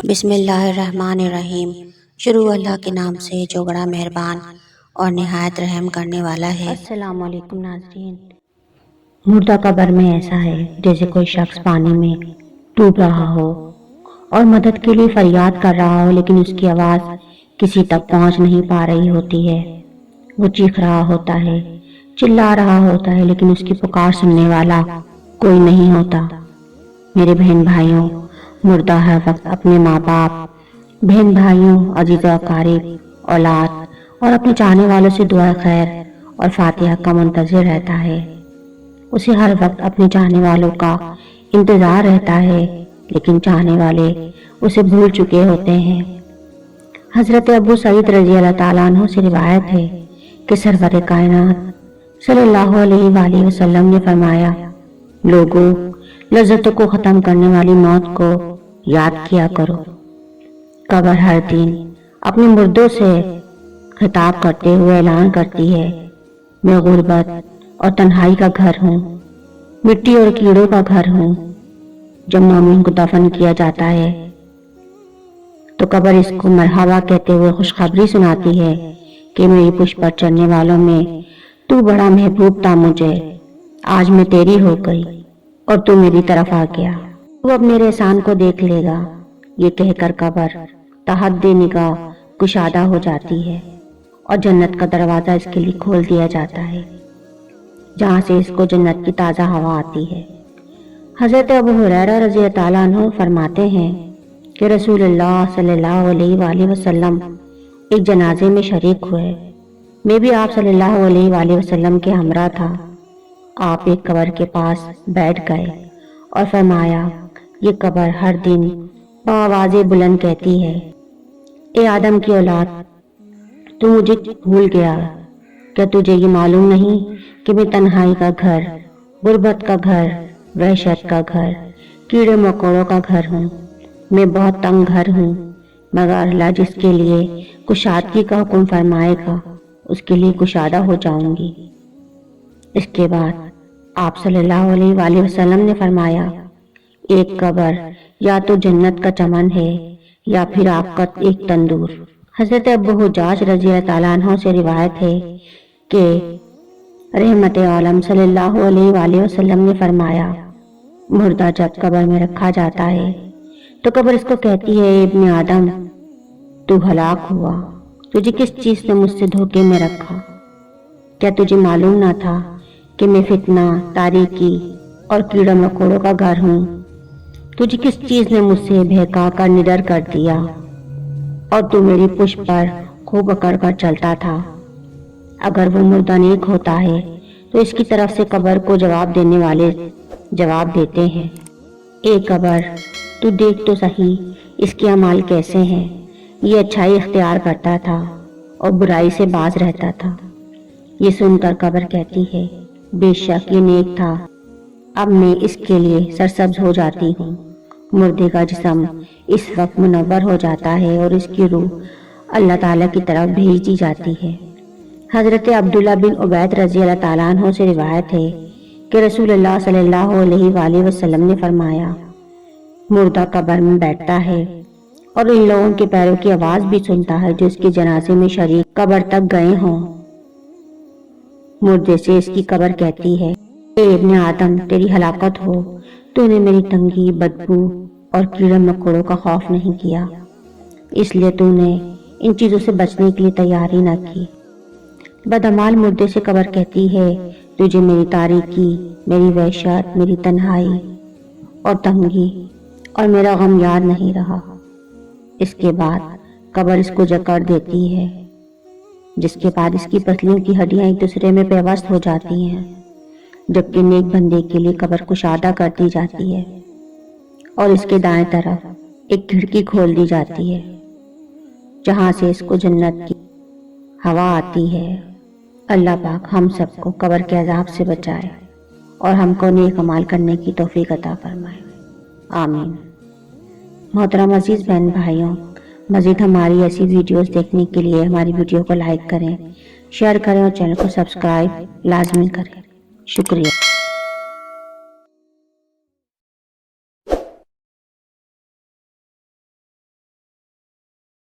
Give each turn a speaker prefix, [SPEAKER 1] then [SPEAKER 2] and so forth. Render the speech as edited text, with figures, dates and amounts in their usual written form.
[SPEAKER 1] بسم اللہ الرحمن الرحیم۔ شروع اللہ کے نام سے جو بڑا مہربان اور نہایت رحم کرنے والا ہے۔ السلام علیکم ناظرین۔
[SPEAKER 2] مردہ قبر میں ایسا ہے جیسے کوئی شخص پانی میں ڈوب رہا ہو اور مدد کے لیے فریاد کر رہا ہو، لیکن اس کی آواز کسی تک پہنچ نہیں پا رہی ہوتی ہے۔ وہ چیخ رہا ہوتا ہے، چلا رہا ہوتا ہے، لیکن اس کی پکار سننے والا کوئی نہیں ہوتا۔ میرے بہن بھائیوں، مردہ ہر وقت اپنے ماں باپ، بہن بھائیوں، عزیز و اقارب، اولاد اور اپنے چاہنے والوں سے دعا خیر اور فاتحہ کا منتظر رہتا ہے۔ اسے ہر وقت اپنے چاہنے والوں کا انتظار رہتا ہے، لیکن چاہنے والے اسے بھول چکے ہوتے ہیں۔ حضرت ابو سعید رضی اللہ تعالیٰ عنہ سے روایت ہے کہ سرور کائنات صلی اللہ علیہ وآلہ وسلم نے فرمایا، لوگوں، لذتوں کو ختم کرنے والی موت کو یاد کیا کرو۔ قبر ہر دن اپنے مردوں سے خطاب کرتے ہوئے اعلان کرتی ہے، میں غربت اور تنہائی کا گھر ہوں، مٹی اور کیڑوں کا گھر ہوں۔ جب مومن کو دفن کیا جاتا ہے تو قبر اس کو مرحبا کہتے ہوئے خوشخبری سناتی ہے کہ میری پشت پر چڑھنے والوں میں تو بڑا محبوب تھا مجھے، آج میں تیری ہو گئی اور تو میری طرف آ گیا، تو اب میرے احسان کو دیکھ لے گا۔ یہ کہہ کر قبر تحت نگاہ کشادہ ہو جاتی ہے اور جنت کا دروازہ اس کے لیے کھول دیا جاتا ہے، جہاں سے اس کو جنت کی تازہ ہوا آتی ہے۔ حضرت ابو ہریرہ رضی اللہ تعالیٰ عنہ فرماتے ہیں کہ رسول اللہ صلی اللہ علیہ وآلہ وسلم ایک جنازے میں شریک ہوئے۔ میں بھی آپ صلی اللہ علیہ وآلہ وسلم کے ہمراہ تھا۔ آپ ایک قبر کے پاس بیٹھ گئے اور فرمایا، یہ قبر ہر دن بآواز بلند کہتی ہے، اے آدم کی اولاد، تو مجھے بھول گیا؟ کیا تجھے یہ معلوم نہیں کہ میں تنہائی کا گھر، غربت کا گھر، وحشت کا گھر، کیڑے مکوڑوں کا گھر ہوں؟ میں بہت تنگ گھر ہوں، مگر اللہ جس کے لیے کشادگی کا حکم فرمائے گا اس کے لیے کشادہ ہو جاؤں گی۔ اس کے بعد آپ صلی اللہ علیہ وآلہ وسلم نے فرمایا، ایک قبر یا تو جنت کا چمن ہے یا پھر آگ کا ایک تندور۔ حضرت ابو حجاج رضی اللہ تعالیٰ عنہ سے روایت ہے کہ رحمت عالم صلی اللہ علیہ وآلہ وسلم نے فرمایا، مردہ جب قبر میں رکھا جاتا ہے تو قبر اس کو کہتی ہے، ابن آدم، تو ہلاک ہوا، تجھے کس چیز نے مجھ سے دھوکے میں رکھا؟ کیا تجھے معلوم نہ تھا کہ میں فتنہ، تاریکی اور کیڑا مکوڑوں کا گھر ہوں؟ تجھے کس چیز نے مجھ سے بہکا کر نڈر کر دیا اور تو میری پشت پر خوب اکڑ کر چلتا تھا؟ اگر وہ مردہ نیک ہوتا ہے تو اس کی طرف سے قبر کو جواب دینے والے جواب دیتے ہیں، اے قبر، تو دیکھ تو صحیح اس کے اعمال کیسے ہیں۔ یہ اچھائی اختیار کرتا تھا اور برائی سے باز رہتا تھا۔ یہ سن کر قبر کہتی ہے، بے شک یہ نیک تھا، اب میں اس کے لیے سرسبز ہو جاتی ہوں۔ مردے کا جسم اس وقت منور ہو جاتا ہے اور اس کی روح اللہ تعالیٰ کی طرف بھیج دی جاتی ہے۔ حضرت عبداللہ بن عبید رضی اللہ تعالیٰ عنہ سے روایت ہے کہ رسول اللہ صلی اللہ علیہ وآلہ وسلم نے فرمایا، مردہ قبر میں بیٹھتا ہے اور ان لوگوں کے پیروں کی آواز بھی سنتا ہے جو اس کے جنازے میں شریک قبر تک گئے ہوں۔ مردے سے اس کی قبر کہتی ہے، اے ابن آدم، تیری ہلاکت ہو، تو نے میری تنگی، بدبو اور کیڑے مکوڑوں کا خوف نہیں کیا، اس لیے تو نے ان چیزوں سے بچنے کے لیے تیاری نہ کی۔ بدعمال مردے سے قبر کہتی ہے، تجھے میری تاریکی، میری وحشت، میری تنہائی اور تنگی اور میرا غم یاد نہیں رہا۔ اس کے بعد قبر اس کو جکڑ دیتی ہے، جس کے بعد اس کی پسلیوں کی ہڈیاں ایک دوسرے میں پیوست ہو جاتی ہیں، جبکہ نیک بندے کے لیے قبر کشادہ کر دی جاتی ہے اور اس کے دائیں طرف ایک کھڑکی کھول دی جاتی ہے جہاں سے اس کو جنت کی ہوا آتی ہے۔ اللہ پاک ہم سب کو قبر کے عذاب سے بچائے اور ہم کو نیک عمال کرنے کی توفیق عطا فرمائے، آمین۔ محترم عزیز بہن بھائیوں، مزید ہماری ایسی ویڈیوز دیکھنے کے لیے ہماری ویڈیو کو لائک کریں، شیئر کریں اور چینل کو سبسکرائب لازمی کریں۔ شکریہ۔